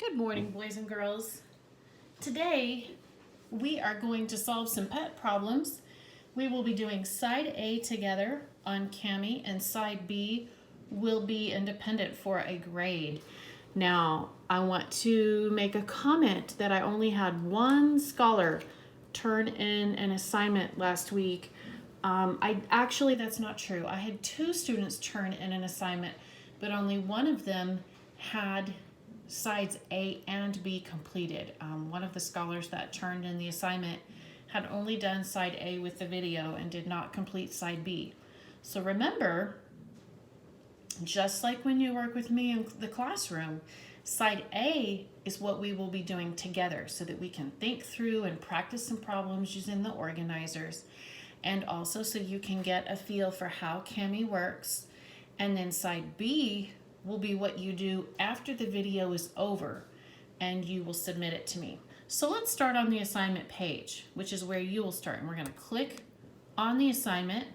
Good morning, boys and girls. Today, we are going to solve some pet problems. We will be doing side A together on Cami, and side B will be independent for a grade. Now, I want to make a comment that I only had one scholar turn in an assignment last week. That's not true. I had two students turn in an assignment, but only one of them had sides A and B completed. One of the scholars that turned in the assignment had only done side A with the video and did not complete side B. So remember, just like when you work with me in the classroom, side A is what we will be doing together so that we can think through and practice some problems using the organizers, and also so you can get a feel for how Cami works. And then side B will be what you do after the video is over, and you will submit it to me. So let's start on the assignment page, which is where you will start. And we're going to click on the assignment.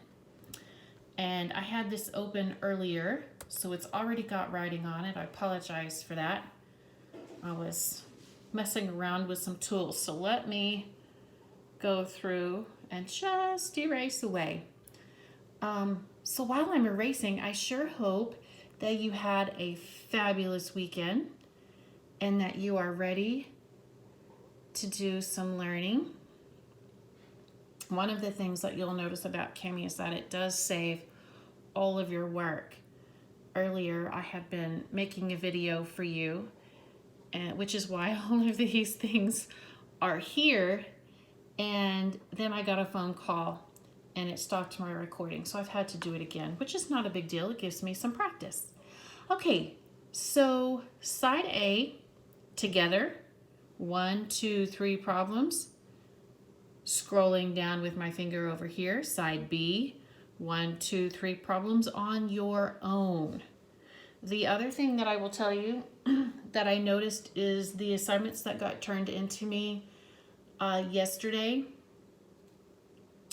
And I had this open earlier, so it's already got writing on it. I apologize for that. I was messing around with some tools. So let me go through and just erase away. So while I'm erasing, I sure hope that you had a fabulous weekend and that you are ready to do some learning. One of the things that you'll notice about Cami is that it does save all of your work. Earlier, I had been making a video for you, which is why all of these things are here. And then I got a phone call and it stopped my recording. So I've had to do it again, which is not a big deal. It gives me some practice. Okay, so side A together, 1, 2, 3 problems. Scrolling down with my finger over here, side B, 1, 2, 3 problems on your own. The other thing that I will tell you that I noticed is the assignments that got turned into me yesterday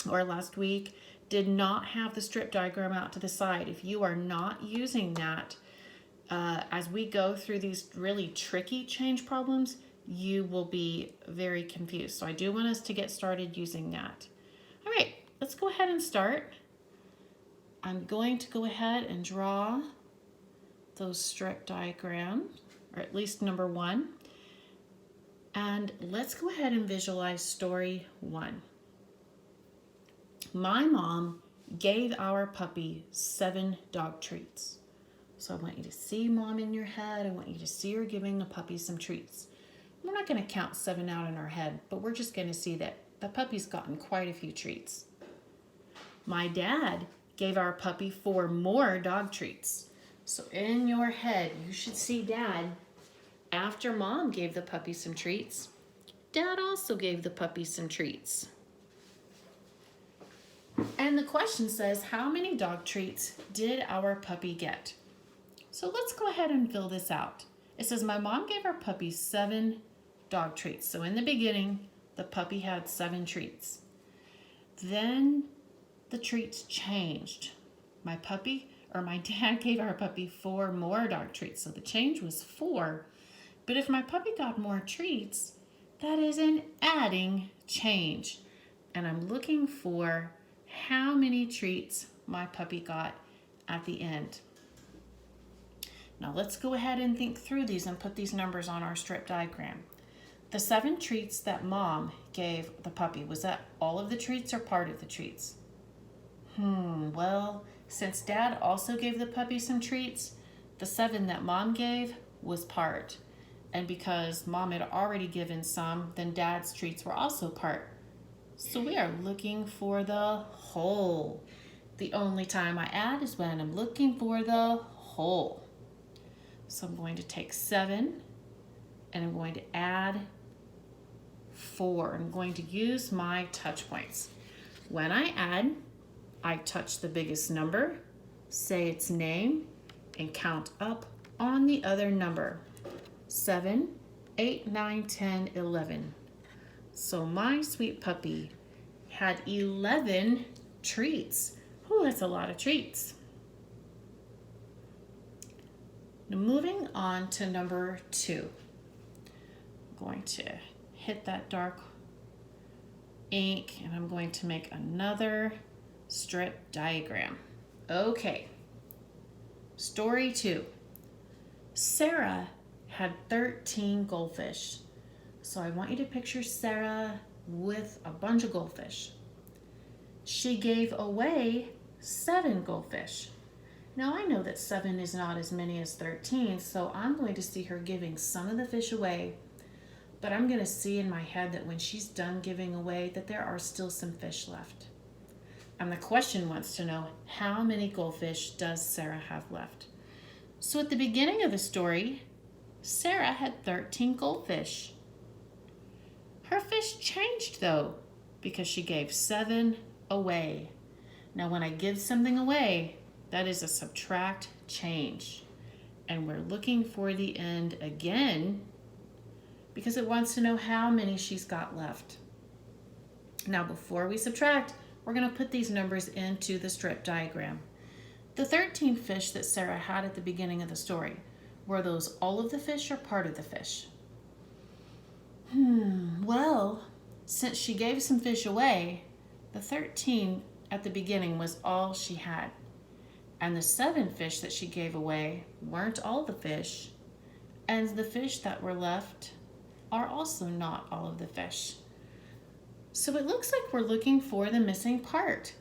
or last week did not have the strip diagram out to the side. If you are not using that, as we go through these really tricky change problems, you will be very confused. So I do want us to get started using that. All right, let's go ahead and start. I'm going to go ahead and draw those strip diagrams, or at least number 1. And let's go ahead and visualize story 1. My mom gave our puppy 7 dog treats. So I want you to see mom in your head. I want you to see her giving the puppy some treats. We're not going to count 7 out in our head, but we're just going to see that the puppy's gotten quite a few treats. My dad gave our puppy 4 more dog treats. So in your head, you should see Dad, after mom gave the puppy some treats, Dad also gave the puppy some treats. And the question says, how many dog treats did our puppy get? So let's go ahead and fill this out. It says my mom gave our puppy 7 dog treats. So in the beginning, the puppy had 7 treats. Then the treats changed. My dad gave our puppy 4 more dog treats. So the change was 4. But if my puppy got more treats, that is an adding change. And I'm looking for how many treats my puppy got at the end. Now let's go ahead and think through these and put these numbers on our strip diagram. The 7 treats that mom gave the puppy, was that all of the treats or part of the treats? Well, since Dad also gave the puppy some treats, the 7 that mom gave was part. And because mom had already given some, then Dad's treats were also part. So we are looking for the whole. The only time I add is when I'm looking for the whole. So I'm going to take 7 and I'm going to add 4. I'm going to use my touch points. When I add, I touch the biggest number, say its name, and count up on the other number. 7, 8, 9, 10, 11. So my sweet puppy had 11 treats. Oh, that's a lot of treats. Now moving on to number 2. going to hit that dark ink and I'm going to make another strip diagram. Okay, story 2. Sarah had 13 goldfish. So I want you to picture Sarah with a bunch of goldfish. She gave away 7 goldfish. Now I know that 7 is not as many as 13, so I'm going to see her giving some of the fish away, but I'm going to see in my head that when she's done giving away that there are still some fish left. And the question wants to know, how many goldfish does Sarah have left? So at the beginning of the story, Sarah had 13 goldfish. Her fish changed though, because she gave 7 away. Now when I give something away, that is a subtract change. And we're looking for the end again because it wants to know how many she's got left. Now before we subtract, we're going to put these numbers into the strip diagram. The 13 fish that Sarah had at the beginning of the story, were those all of the fish or part of the fish? Well, since she gave some fish away, the 13 at the beginning was all she had. And the 7 fish that she gave away weren't all the fish. And the fish that were left are also not all of the fish. So it looks like we're looking for the missing part,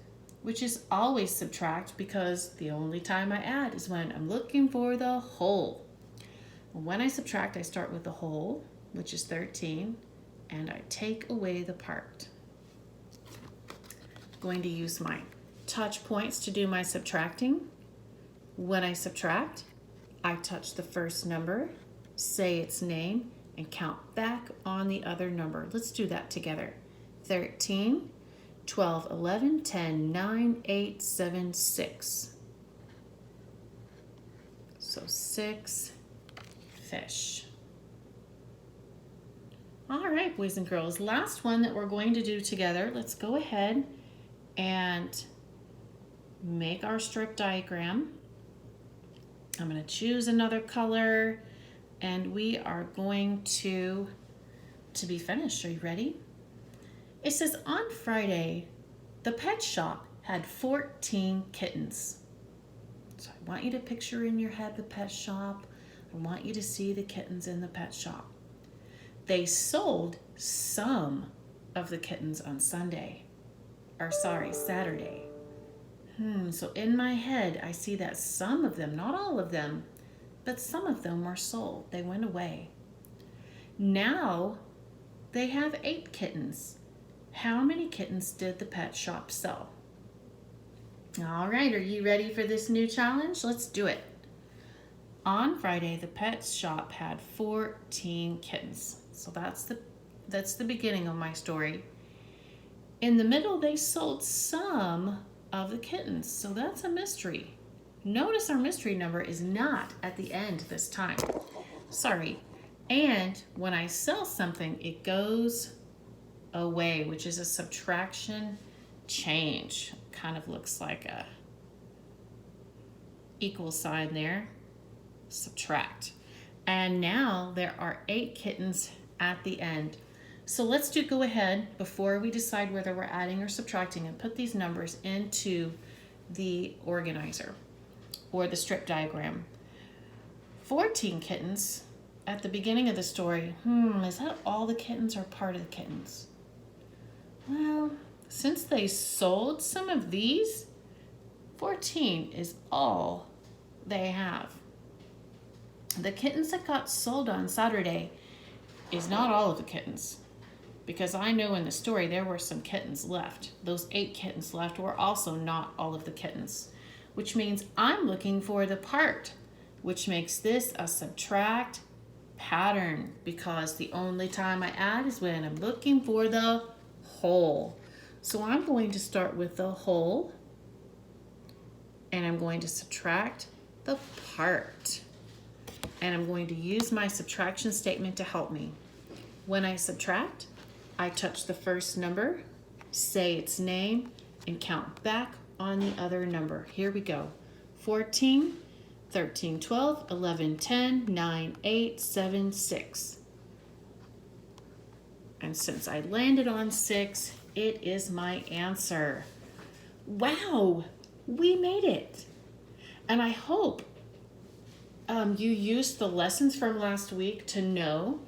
which is always subtract because the only time I add is when I'm looking for the whole. When I subtract, I start with the whole, which is 13, and I take away the part. I'm going to use my touch points to do my subtracting. When I subtract, I touch the first number, say its name, and count back on the other number. Let's do that together. 13, 12, 11, 10, 9, 8, 7, 6. So 6 fish. All right, boys and girls, last one that we're going to do together. Let's go ahead and make our strip diagram. I'm going to choose another color and we are going to be finished. Are you ready? It says on Friday, the pet shop had 14 kittens. So I want you to picture in your head the pet shop. I want you to see the kittens in the pet shop. They sold some of the kittens on Saturday. So in my head, I see that some of them, not all of them, but some of them were sold. They went away. Now they have 8 kittens. How many kittens did the pet shop sell? All right, are you ready for this new challenge? Let's do it. On Friday, the pet shop had 14 kittens. So that's the beginning of my story. In the middle, they sold some of the kittens. So that's a mystery. Notice our mystery number is not at the end this time. Sorry. And when I sell something, it goes away, which is a subtraction change. Kind of looks like a equal sign there. Subtract. And now there are 8 kittens at the end. So let's go ahead before we decide whether we're adding or subtracting and put these numbers into the organizer or the strip diagram. 14 kittens at the beginning of the story. Is that all the kittens or part of the kittens? Well, since they sold some of these, 14 is all they have. The kittens that got sold on Saturday is not all of the kittens, because I know in the story there were some kittens left. Those 8 kittens left were also not all of the kittens, which means I'm looking for the part, which makes this a subtract pattern, because the only time I add is when I'm looking for the whole. So I'm going to start with the whole, and I'm going to subtract the part. And I'm going to use my subtraction statement to help me. When I subtract, I touch the first number, say its name, and count back on the other number. Here we go. 14, 13, 12, 11, 10, 9, 8, 7, 6. And since I landed on 6, it is my answer. Wow, we made it. And I hope you used the lessons from last week to know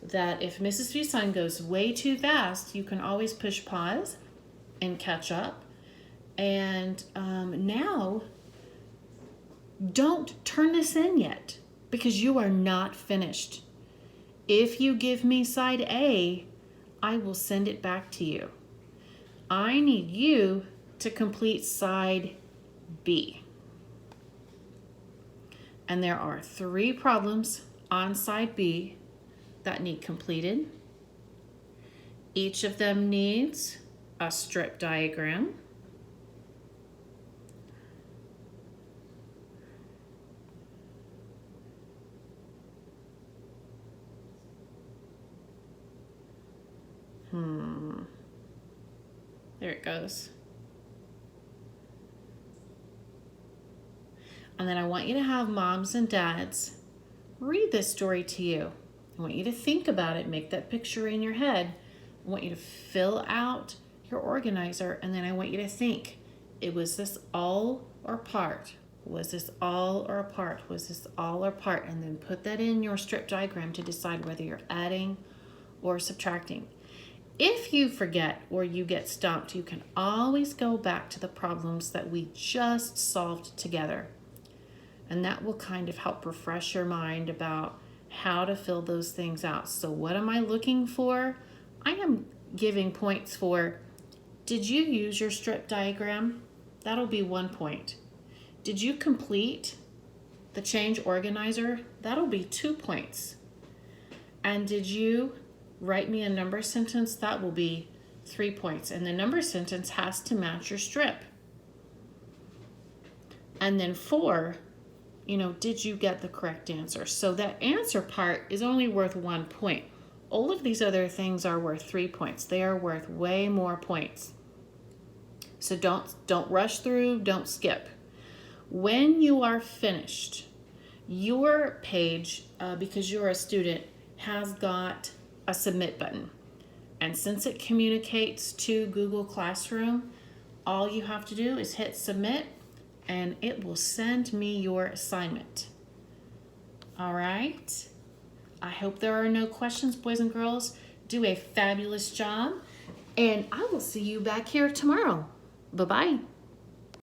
that if Mrs. Fuson goes way too fast, you can always push pause and catch up. And now, don't turn this in yet because you are not finished. If you give me side A, I will send it back to you. I need you to complete side B. And there are 3 problems on side B that need completed. Each of them needs a strip diagram. There it goes. And then I want you to have moms and dads read this story to you. I want you to think about it, make that picture in your head. I want you to fill out your organizer, and then I want you to think, was this all or part? Was this all or a part? Was this all or part? And then put that in your strip diagram to decide whether you're adding or subtracting. If you forget or you get stumped, you can always go back to the problems that we just solved together. And that will kind of help refresh your mind about how to fill those things out. So what am I looking for? I am giving points for, did you use your strip diagram? That'll be 1 point. Did you complete the change organizer? That'll be 2 points. And did you write me a number sentence? That will be 3 points. And the number sentence has to match your strip. And then 4, did you get the correct answer? So that answer part is only worth 1 point. All of these other things are worth 3 points. They are worth way more points. So don't rush through, don't skip. When you are finished, your page, because you're a student, has got a submit button. And since it communicates to Google Classroom, all you have to do is hit submit and it will send me your assignment. All right. I hope there are no questions, boys and girls. Do a fabulous job, and I will see you back here tomorrow. Bye-bye.